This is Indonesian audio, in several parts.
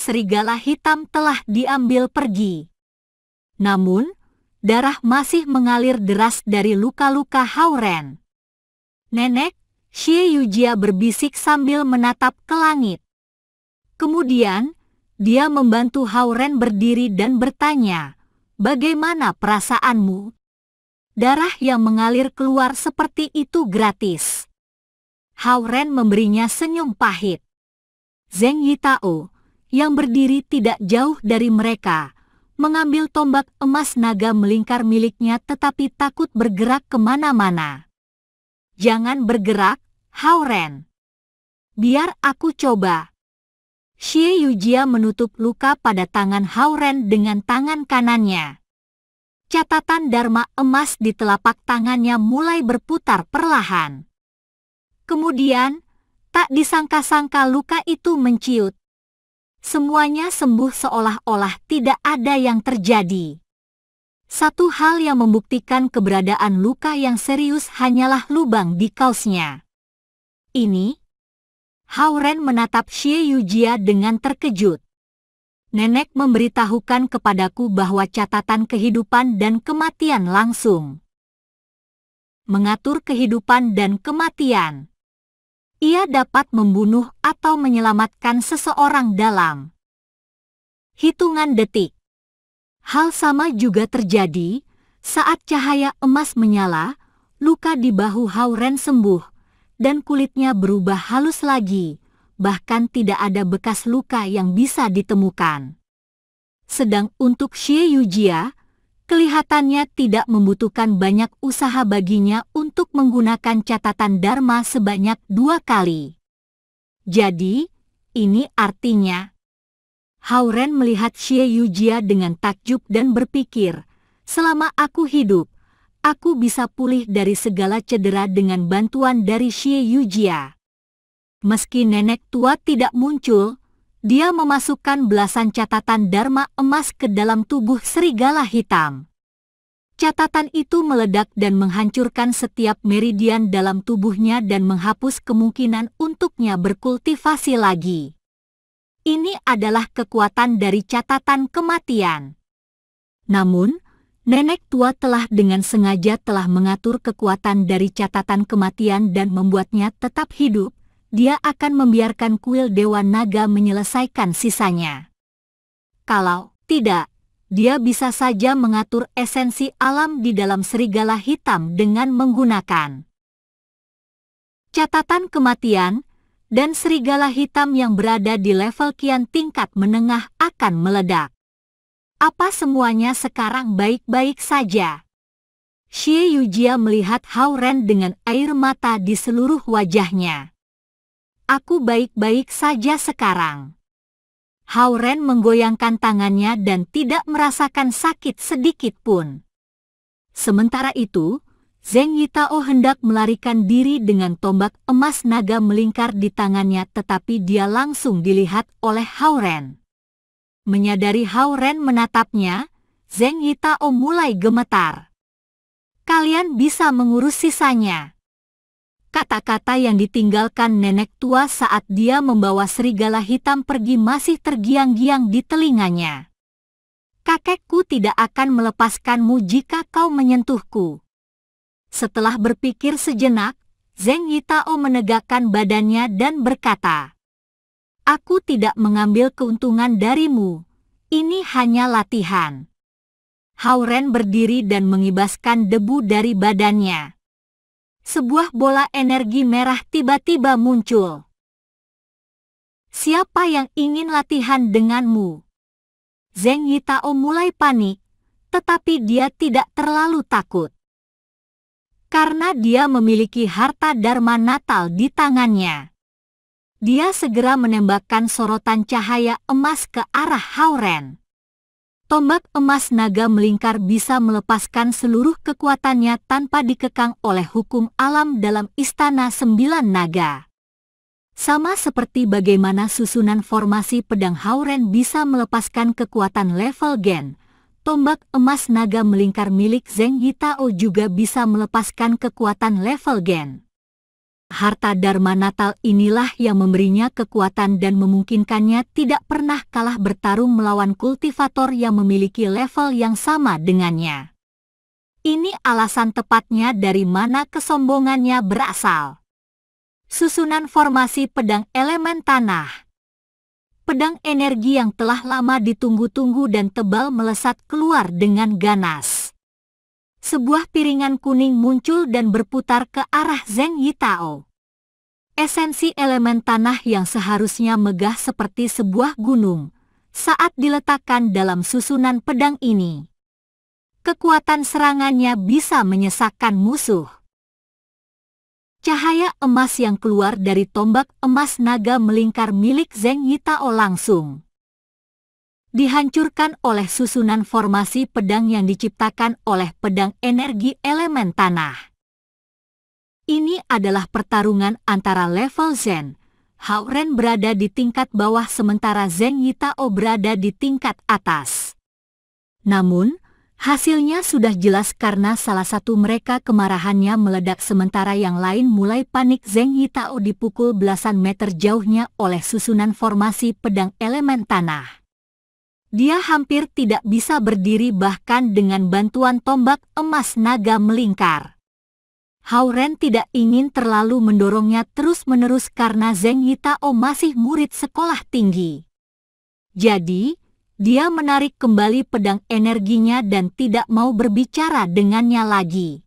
serigala hitam telah diambil pergi. Namun, darah masih mengalir deras dari luka-luka Hao-Ren. Nenek, Xie Yujia berbisik sambil menatap ke langit. Kemudian, dia membantu Hao-Ren berdiri dan bertanya, "Bagaimana perasaanmu?" Darah yang mengalir keluar seperti itu gratis. Hao-Ren memberinya senyum pahit. Zheng Yitao, yang berdiri tidak jauh dari mereka, mengambil tombak emas naga melingkar miliknya tetapi takut bergerak kemana-mana. "Jangan bergerak, Hao-Ren. Biar aku coba." Xie Yujia menutup luka pada tangan Hao-Ren dengan tangan kanannya. Catatan Dharma emas di telapak tangannya mulai berputar perlahan. Kemudian, tak disangka-sangka luka itu menciut. Semuanya sembuh seolah-olah tidak ada yang terjadi. Satu hal yang membuktikan keberadaan luka yang serius hanyalah lubang di kaosnya. "Ini?" Hao-Ren menatap Xie Yujia dengan terkejut. "Nenek memberitahukan kepadaku bahwa catatan kehidupan dan kematian langsung mengatur kehidupan dan kematian. Ia dapat membunuh atau menyelamatkan seseorang dalam hitungan detik." Hal sama juga terjadi saat cahaya emas menyala, luka di bahu Hao-Ren sembuh, dan kulitnya berubah halus lagi, bahkan tidak ada bekas luka yang bisa ditemukan. Sedang untuk Xie Yujia, kelihatannya tidak membutuhkan banyak usaha baginya untuk menggunakan catatan Dharma sebanyak 2 kali. Jadi, ini artinya... Hao-Ren melihat Xie Yujia dengan takjub dan berpikir, "Selama aku hidup, aku bisa pulih dari segala cedera dengan bantuan dari Xie Yujia." Meski nenek tua tidak muncul, dia memasukkan belasan catatan Dharma emas ke dalam tubuh serigala hitam. Catatan itu meledak dan menghancurkan setiap meridian dalam tubuhnya dan menghapus kemungkinan untuknya berkultivasi lagi. Ini adalah kekuatan dari catatan kematian. Namun, nenek tua dengan sengaja telah mengatur kekuatan dari catatan kematian dan membuatnya tetap hidup. Dia akan membiarkan kuil Dewa Naga menyelesaikan sisanya. Kalau tidak, dia bisa saja mengatur esensi alam di dalam serigala hitam dengan menggunakan catatan kematian, dan serigala hitam yang berada di level kian tingkat menengah akan meledak. Apa semuanya sekarang baik-baik saja? Xie Yujia melihat Hao-Ren dengan air mata di seluruh wajahnya. "Aku baik-baik saja sekarang." Hao-Ren menggoyangkan tangannya dan tidak merasakan sakit sedikit pun. Sementara itu, Zheng Yitao hendak melarikan diri dengan tombak emas naga melingkar di tangannya tetapi dia langsung dilihat oleh Hao-Ren. Menyadari Hao-Ren menatapnya, Zheng Yitao mulai gemetar. "Kalian bisa mengurus sisanya." Kata-kata yang ditinggalkan nenek tua saat dia membawa serigala hitam pergi masih tergiang-giang di telinganya. "Kakekku tidak akan melepaskanmu jika kau menyentuhku." Setelah berpikir sejenak, Zheng Yitao menegakkan badannya dan berkata, "Aku tidak mengambil keuntungan darimu. Ini hanya latihan." Hao-Ren berdiri dan mengibaskan debu dari badannya. Sebuah bola energi merah tiba-tiba muncul. "Siapa yang ingin latihan denganmu?" Zheng Yitao mulai panik, tetapi dia tidak terlalu takut. Karena dia memiliki harta Dharma Natal di tangannya. Dia segera menembakkan sorotan cahaya emas ke arah Hao-Ren. Tombak emas naga melingkar bisa melepaskan seluruh kekuatannya tanpa dikekang oleh hukum alam dalam Istana 9 Naga. Sama seperti bagaimana susunan formasi pedang Hao-Ren bisa melepaskan kekuatan level gen, tombak emas naga melingkar milik Zheng Yitao juga bisa melepaskan kekuatan level gen. Harta Dharma Natal inilah yang memberinya kekuatan dan memungkinkannya tidak pernah kalah bertarung melawan kultivator yang memiliki level yang sama dengannya. Ini alasan tepatnya dari mana kesombongannya berasal. Susunan formasi pedang elemen tanah. Pedang energi yang telah lama ditunggu-tunggu dan tebal melesat keluar dengan ganas. Sebuah piringan kuning muncul dan berputar ke arah Zheng Yitao. Esensi elemen tanah yang seharusnya megah seperti sebuah gunung, saat diletakkan dalam susunan pedang ini, kekuatan serangannya bisa menyesakkan musuh. Cahaya emas yang keluar dari tombak emas naga melingkar milik Zheng Yitao langsung dihancurkan oleh susunan formasi pedang yang diciptakan oleh pedang energi elemen tanah. Ini adalah pertarungan antara level Zhen. Hao Ren berada di tingkat bawah sementara Zheng Yitao berada di tingkat atas. Namun, hasilnya sudah jelas karena salah satu mereka kemarahannya meledak sementara yang lain mulai panik. Zheng Yitao dipukul belasan meter jauhnya oleh susunan formasi pedang elemen tanah. Dia hampir tidak bisa berdiri bahkan dengan bantuan tombak emas naga melingkar. Hao Ren tidak ingin terlalu mendorongnya terus-menerus karena Zheng Yitao masih murid sekolah tinggi. Jadi, dia menarik kembali pedang energinya dan tidak mau berbicara dengannya lagi.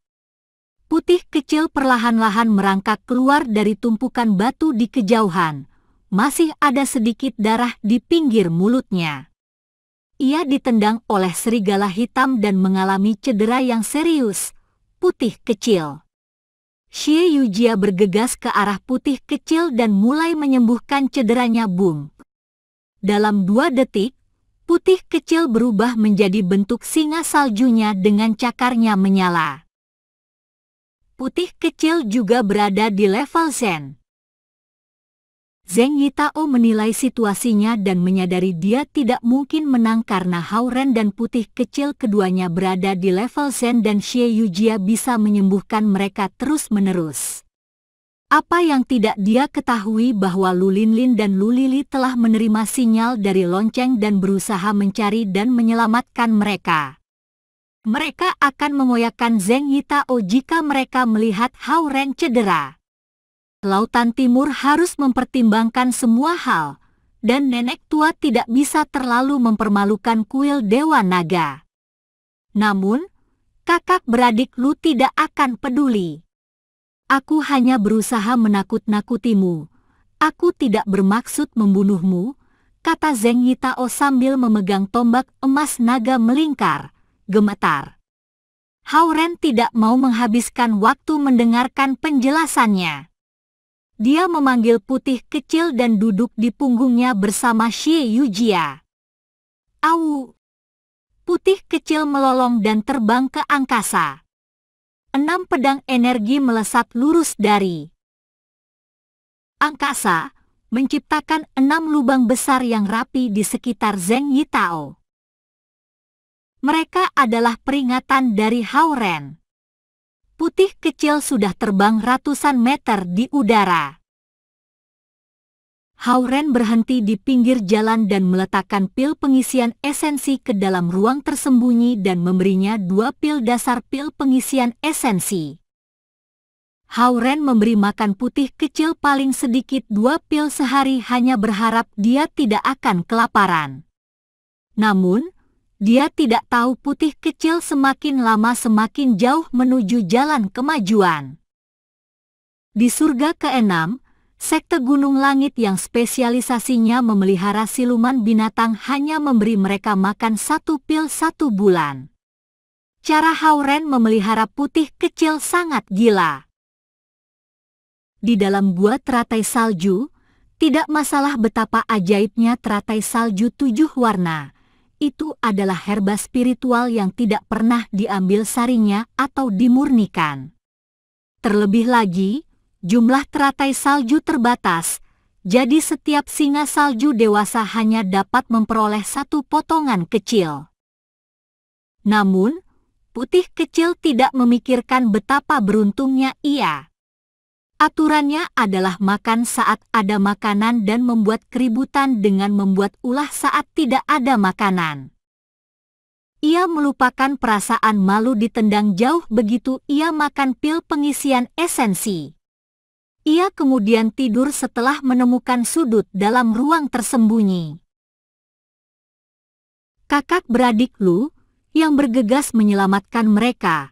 Putih kecil perlahan-lahan merangkak keluar dari tumpukan batu di kejauhan. Masih ada sedikit darah di pinggir mulutnya. Ia ditendang oleh serigala hitam dan mengalami cedera yang serius. Putih kecil. Xie Yujia bergegas ke arah putih kecil dan mulai menyembuhkan cederanya. Boom. Dalam 2 detik, putih kecil berubah menjadi bentuk singa saljunya dengan cakarnya menyala. Putih kecil juga berada di level Zen. Zheng Yitao menilai situasinya dan menyadari dia tidak mungkin menang karena Hao Ren dan putih kecil keduanya berada di level Zen dan Xie Yujia bisa menyembuhkan mereka terus-menerus. Apa yang tidak dia ketahui bahwa Lu Linlin dan Lu Lili telah menerima sinyal dari lonceng dan berusaha mencari dan menyelamatkan mereka. Mereka akan mengoyakkan Zheng Yitao jika mereka melihat Hao Ren cedera. Lautan Timur harus mempertimbangkan semua hal, dan nenek tua tidak bisa terlalu mempermalukan kuil Dewa Naga. Namun, kakak beradik Lu tidak akan peduli. Aku hanya berusaha menakut-nakutimu. Aku tidak bermaksud membunuhmu, kata Zheng Yitao sambil memegang tombak emas naga melingkar, gemetar. Hao Ren tidak mau menghabiskan waktu mendengarkan penjelasannya. Dia memanggil putih kecil dan duduk di punggungnya bersama Xie Yujia. Au! Putih kecil melolong dan terbang ke angkasa. 6 pedang energi melesat lurus dari angkasa, menciptakan 6 lubang besar yang rapi di sekitar Zheng Yitao. Mereka adalah peringatan dari Hao Ren. Putih kecil sudah terbang ratusan meter di udara. Hao Ren berhenti di pinggir jalan dan meletakkan pil pengisian esensi ke dalam ruang tersembunyi dan memberinya 2 pil dasar pil pengisian esensi. Hao Ren memberi makan putih kecil paling sedikit 2 pil sehari hanya berharap dia tidak akan kelaparan. Namun, dia tidak tahu putih kecil semakin lama semakin jauh menuju jalan kemajuan. Di surga ke-6, sekte Gunung Langit yang spesialisasinya memelihara siluman binatang hanya memberi mereka makan 1 pil 1 bulan. Cara Hao Ren memelihara putih kecil sangat gila. Di dalam gua teratai salju, tidak masalah betapa ajaibnya teratai salju 7 warna. Itu adalah herba spiritual yang tidak pernah diambil sarinya atau dimurnikan. Terlebih lagi, jumlah teratai salju terbatas, jadi setiap singa salju dewasa hanya dapat memperoleh 1 potongan kecil. Namun, putih kecil tidak memikirkan betapa beruntungnya ia. Aturannya adalah makan saat ada makanan dan membuat keributan dengan membuat ulah saat tidak ada makanan. Ia melupakan perasaan malu ditendang jauh begitu ia makan pil pengisian esensi. Ia kemudian tidur setelah menemukan sudut dalam ruang tersembunyi. Kakak beradik Lu, yang bergegas menyelamatkan mereka,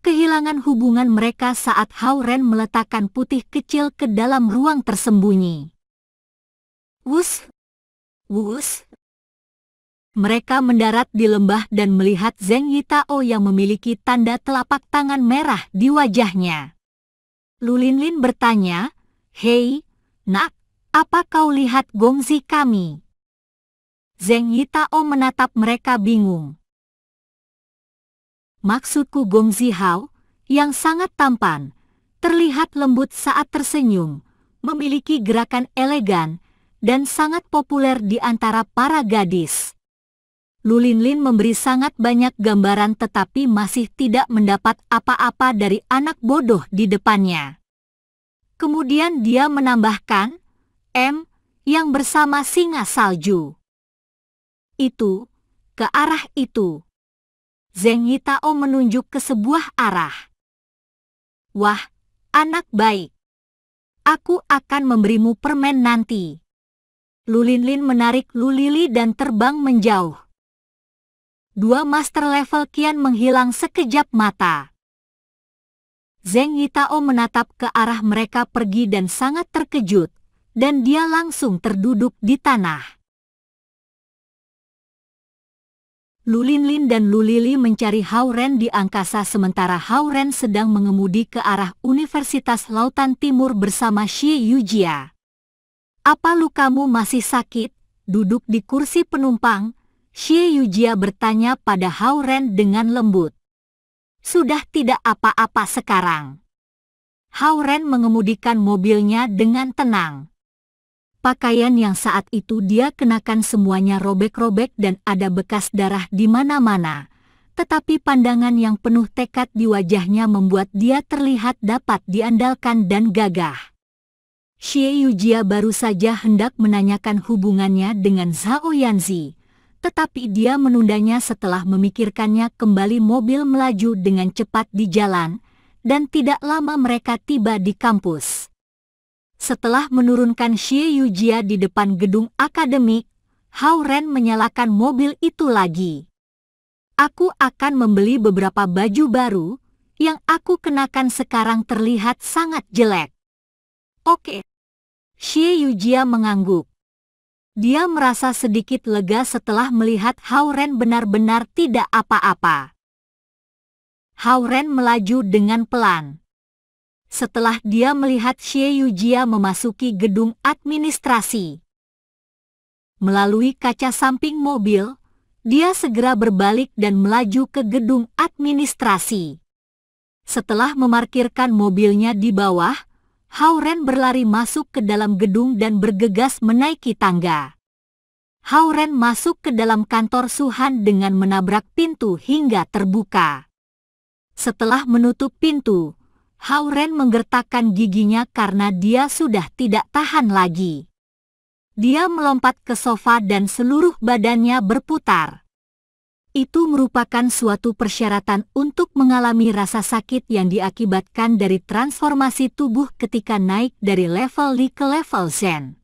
kehilangan hubungan mereka saat Hao-Ren meletakkan putih kecil ke dalam ruang tersembunyi. Wus! Wus! Mereka mendarat di lembah dan melihat Zheng Yitao yang memiliki tanda telapak tangan merah di wajahnya. Lu Linlin bertanya, "Hei, nak, apa kau lihat gongzi kami?" Zheng Yitao menatap mereka bingung. "Maksudku Gongzi Hao, yang sangat tampan, terlihat lembut saat tersenyum, memiliki gerakan elegan, dan sangat populer di antara para gadis." Lu Linlin memberi sangat banyak gambaran tetapi masih tidak mendapat apa-apa dari anak bodoh di depannya. Kemudian dia menambahkan, yang bersama singa salju. Itu, ke arah itu. Zheng Yitao menunjuk ke sebuah arah. "Wah, anak baik. Aku akan memberimu permen nanti." Lu Linlin menarik Lu Lili dan terbang menjauh. Dua master level kian menghilang sekejap mata. Zheng Yitao menatap ke arah mereka pergi dan sangat terkejut, dan dia langsung terduduk di tanah. Lu Linlin dan Lu Lili mencari Hao-Ren di angkasa sementara Hao-Ren sedang mengemudi ke arah Universitas Lautan Timur bersama Xie Yujia. "Apa lukamu masih sakit?" Duduk di kursi penumpang, Xie Yujia bertanya pada Hao-Ren dengan lembut. "Sudah tidak apa-apa sekarang." Hao-Ren mengemudikan mobilnya dengan tenang. Pakaian yang saat itu dia kenakan semuanya robek-robek dan ada bekas darah di mana-mana. Tetapi pandangan yang penuh tekad di wajahnya membuat dia terlihat dapat diandalkan dan gagah. Xie Yujia baru saja hendak menanyakan hubungannya dengan Zhao Yanzi, tetapi dia menundanya setelah memikirkannya kembali. Mobil melaju dengan cepat di jalan, dan tidak lama mereka tiba di kampus. Setelah menurunkan Xie Yujia di depan gedung akademik, Hao-Ren menyalakan mobil itu lagi. "Aku akan membeli beberapa baju baru, yang aku kenakan sekarang terlihat sangat jelek." "Oke." Xie Yujia mengangguk. Dia merasa sedikit lega setelah melihat Hao-Ren benar-benar tidak apa-apa. Hao-Ren melaju dengan pelan. Setelah dia melihat Xie Yujia memasuki gedung administrasi. Melalui kaca samping mobil, dia segera berbalik dan melaju ke gedung administrasi. Setelah memarkirkan mobilnya di bawah, Hao-Ren berlari masuk ke dalam gedung dan bergegas menaiki tangga. Hao-Ren masuk ke dalam kantor Suhan dengan menabrak pintu hingga terbuka. Setelah menutup pintu, Hao-Ren menggertakkan giginya karena dia sudah tidak tahan lagi. Dia melompat ke sofa dan seluruh badannya berputar. Itu merupakan suatu persyaratan untuk mengalami rasa sakit yang diakibatkan dari transformasi tubuh ketika naik dari level Li ke level Zen.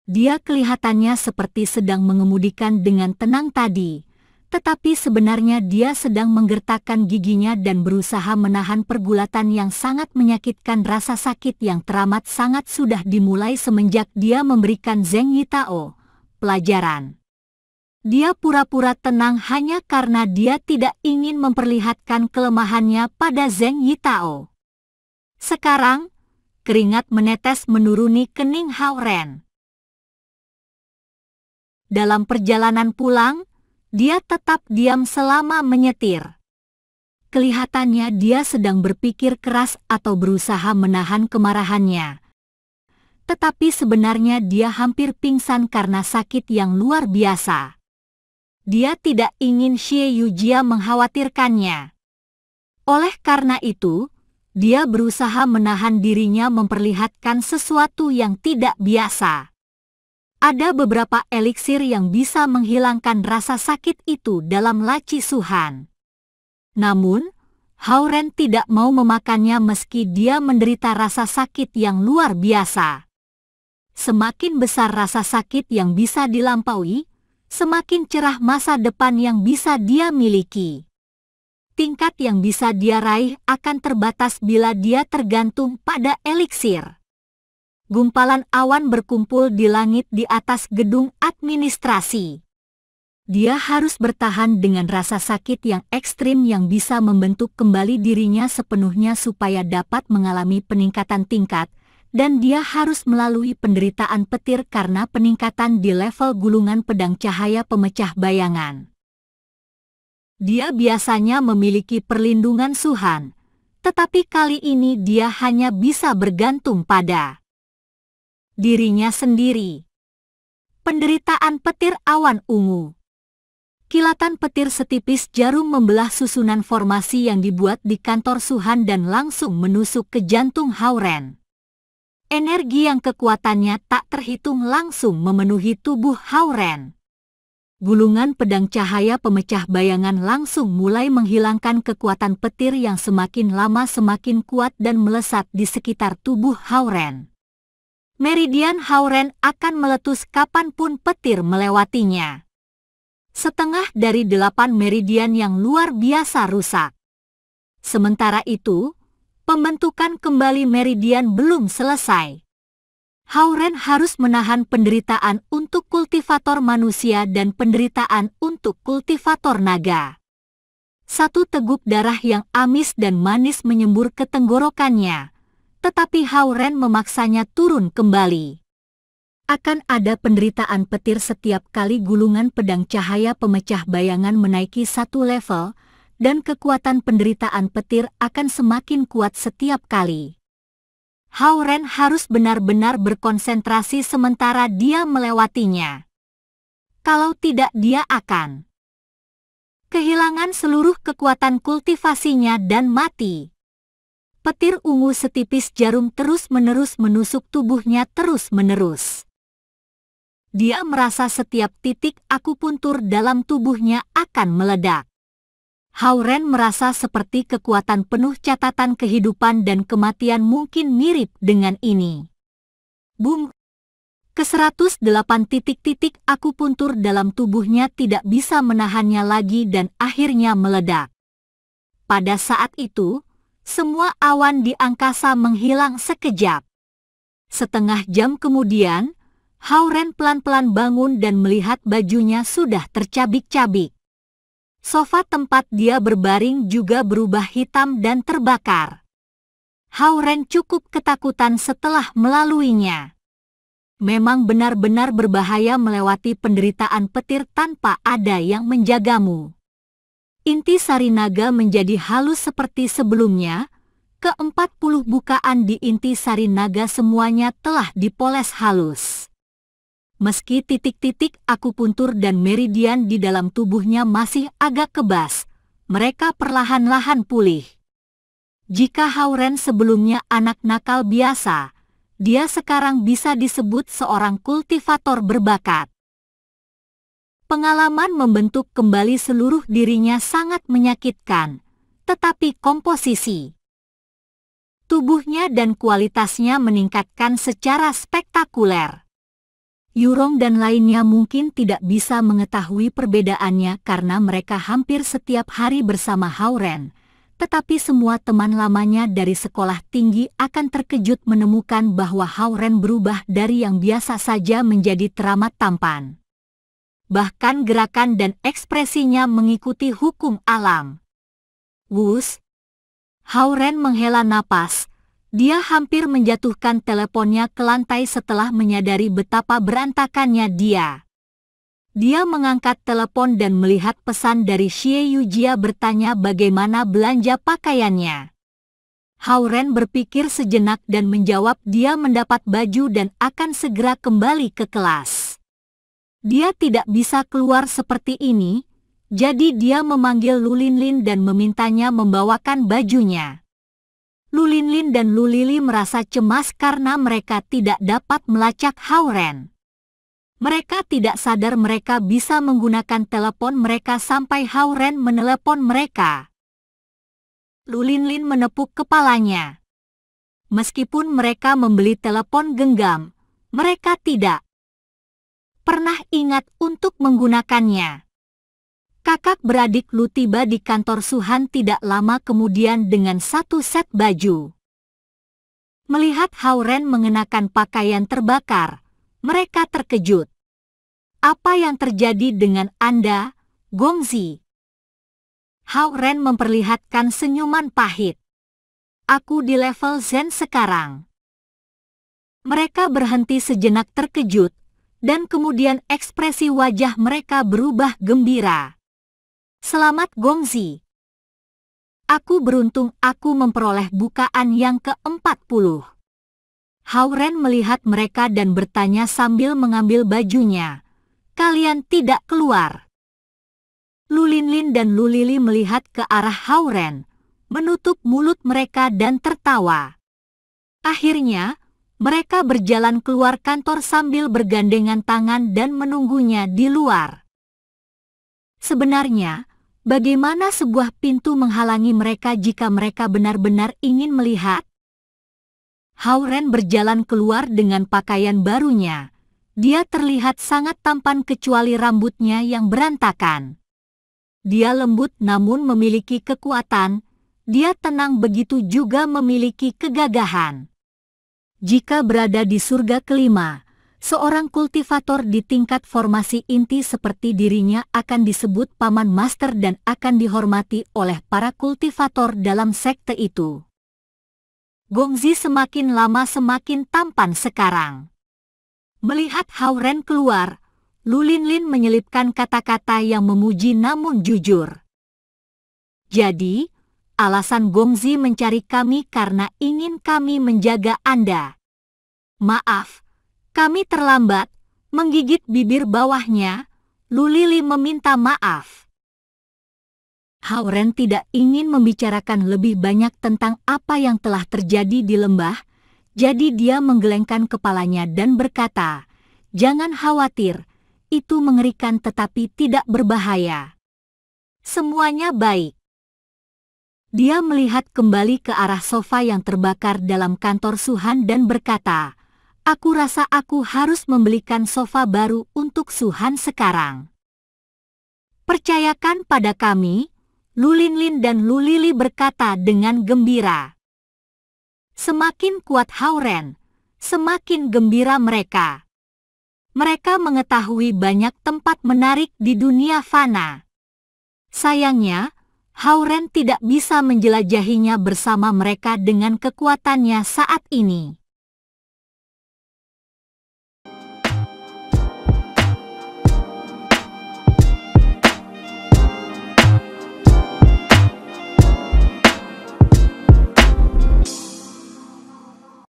Dia kelihatannya seperti sedang mengemudikan dengan tenang tadi, tetapi sebenarnya dia sedang menggertakkan giginya dan berusaha menahan pergulatan yang sangat menyakitkan. Rasa sakit yang teramat sangat sudah dimulai semenjak dia memberikan Zheng Yitao pelajaran. Dia pura-pura tenang hanya karena dia tidak ingin memperlihatkan kelemahannya pada Zheng Yitao. Sekarang, keringat menetes menuruni kening Hao-Ren. Dalam perjalanan pulang, dia tetap diam selama menyetir. Kelihatannya dia sedang berpikir keras atau berusaha menahan kemarahannya. Tetapi sebenarnya dia hampir pingsan karena sakit yang luar biasa. Dia tidak ingin Xie Yujia mengkhawatirkannya. Oleh karena itu, Dia berusaha menahan dirinya memperlihatkan sesuatu yang tidak biasa. Ada beberapa eliksir yang bisa menghilangkan rasa sakit itu dalam laci Suhan. Namun, Hauren tidak mau memakannya meski dia menderita rasa sakit yang luar biasa. Semakin besar rasa sakit yang bisa dilampaui, semakin cerah masa depan yang bisa dia miliki. Tingkat yang bisa dia raih akan terbatas bila dia tergantung pada eliksir. Gumpalan awan berkumpul di langit di atas gedung administrasi. Dia harus bertahan dengan rasa sakit yang ekstrim yang bisa membentuk kembali dirinya sepenuhnya supaya dapat mengalami peningkatan tingkat, dan dia harus melalui penderitaan petir karena peningkatan di level gulungan pedang cahaya pemecah bayangan. Dia biasanya memiliki perlindungan Suhan, tetapi kali ini dia hanya bisa bergantung pada dirinya sendiri. Penderitaan petir awan ungu. Kilatan petir setipis jarum membelah susunan formasi yang dibuat di kantor Suhan dan langsung menusuk ke jantung Hauren. Energi yang kekuatannya tak terhitung langsung memenuhi tubuh Hauren. Gulungan pedang cahaya pemecah bayangan langsung mulai menghilangkan kekuatan petir yang semakin lama semakin kuat dan melesat di sekitar tubuh Hauren. Meridian Hauren akan meletus kapanpun petir melewatinya. Setengah dari 8 meridian yang luar biasa rusak. Sementara itu, pembentukan kembali meridian belum selesai. Hauren harus menahan penderitaan untuk kultivator manusia dan penderitaan untuk kultivator naga. Satu teguk darah yang amis dan manis menyembur ke tenggorokannya, tetapi Hauren memaksanya turun kembali. Akan ada penderitaan petir setiap kali gulungan pedang cahaya pemecah bayangan menaiki satu level, dan kekuatan penderitaan petir akan semakin kuat setiap kali. Hauren harus benar-benar berkonsentrasi sementara dia melewatinya. Kalau tidak dia akan kehilangan seluruh kekuatan kultivasinya dan mati. Petir ungu setipis jarum terus-menerus menusuk tubuhnya terus-menerus. Dia merasa setiap titik akupuntur dalam tubuhnya akan meledak. Hauren merasa seperti kekuatan penuh catatan kehidupan dan kematian mungkin mirip dengan ini. Boom! Ke-108 titik-titik akupuntur dalam tubuhnya tidak bisa menahannya lagi dan akhirnya meledak. Pada saat itu, semua awan di angkasa menghilang sekejap. Setengah jam kemudian, Hauren pelan-pelan bangun dan melihat bajunya sudah tercabik-cabik. Sofa tempat dia berbaring juga berubah hitam dan terbakar. Hauren cukup ketakutan setelah melaluinya. Memang benar-benar berbahaya melewati penderitaan petir tanpa ada yang menjagamu. Inti sari naga menjadi halus seperti sebelumnya. Ke-40 bukaan di inti sari naga semuanya telah dipoles halus. Meski titik-titik akupuntur dan meridian di dalam tubuhnya masih agak kebas, mereka perlahan-lahan pulih. Jika Hauren sebelumnya anak nakal biasa, dia sekarang bisa disebut seorang kultivator berbakat. Pengalaman membentuk kembali seluruh dirinya sangat menyakitkan, tetapi komposisi tubuhnya dan kualitasnya meningkatkan secara spektakuler. Yurong dan lainnya mungkin tidak bisa mengetahui perbedaannya karena mereka hampir setiap hari bersama Hauren, tetapi semua teman lamanya dari sekolah tinggi akan terkejut menemukan bahwa Hauren berubah dari yang biasa saja menjadi teramat tampan. Bahkan gerakan dan ekspresinya mengikuti hukum alam. Wus! Hauren menghela napas. Dia hampir menjatuhkan teleponnya ke lantai setelah menyadari betapa berantakannya dia. Dia mengangkat telepon dan melihat pesan dari Xie Yujia bertanya bagaimana belanja pakaiannya. Hauren berpikir sejenak dan menjawab dia mendapat baju dan akan segera kembali ke kelas. Dia tidak bisa keluar seperti ini, jadi dia memanggil Lulinlin dan memintanya membawakan bajunya. Lulinlin dan Lulili merasa cemas karena mereka tidak dapat melacak Hauren. Mereka tidak sadar mereka bisa menggunakan telepon mereka sampai Hauren menelepon mereka. Lulinlin menepuk kepalanya. Meskipun mereka membeli telepon genggam, mereka tidak pernah ingat untuk menggunakannya. Kakak beradik Lu tiba di kantor Suhan tidak lama kemudian dengan satu set baju. Melihat Hauren mengenakan pakaian terbakar, mereka terkejut. Apa yang terjadi dengan Anda, Gongzi? Hauren memperlihatkan senyuman pahit. Aku di level Zen sekarang. Mereka berhenti sejenak terkejut, dan kemudian ekspresi wajah mereka berubah gembira. Selamat Gongzi. Aku beruntung aku memperoleh bukaan yang ke-40. Hauren melihat mereka dan bertanya sambil mengambil bajunya. Kalian tidak keluar. Lulinlin dan Lulili melihat ke arah Hauren, menutup mulut mereka dan tertawa. Akhirnya, mereka berjalan keluar kantor sambil bergandengan tangan dan menunggunya di luar. Sebenarnya, bagaimana sebuah pintu menghalangi mereka jika mereka benar-benar ingin melihat? Hauren berjalan keluar dengan pakaian barunya. Dia terlihat sangat tampan kecuali rambutnya yang berantakan. Dia lembut namun memiliki kekuatan. Dia tenang begitu juga memiliki kegagahan. Jika berada di surga kelima, seorang kultivator di tingkat formasi inti seperti dirinya akan disebut paman master dan akan dihormati oleh para kultivator dalam sekte itu. Gongzi semakin lama semakin tampan sekarang. Melihat Hauren keluar, Lulinlin menyelipkan kata-kata yang memuji namun jujur. Jadi, alasan Gongzi mencari kami karena ingin kami menjaga Anda. Maaf. Kami terlambat, menggigit bibir bawahnya. Lulili meminta maaf. Hauren tidak ingin membicarakan lebih banyak tentang apa yang telah terjadi di lembah, jadi dia menggelengkan kepalanya dan berkata, "Jangan khawatir, itu mengerikan tetapi tidak berbahaya. Semuanya baik." Dia melihat kembali ke arah sofa yang terbakar dalam kantor Suhan dan berkata, "Aku rasa aku harus membelikan sofa baru untuk Suhan sekarang." "Percayakan pada kami," Lulinlin dan Lulili berkata dengan gembira. Semakin kuat Hauren, semakin gembira mereka. Mereka mengetahui banyak tempat menarik di dunia fana. Sayangnya, Hauren tidak bisa menjelajahinya bersama mereka dengan kekuatannya saat ini.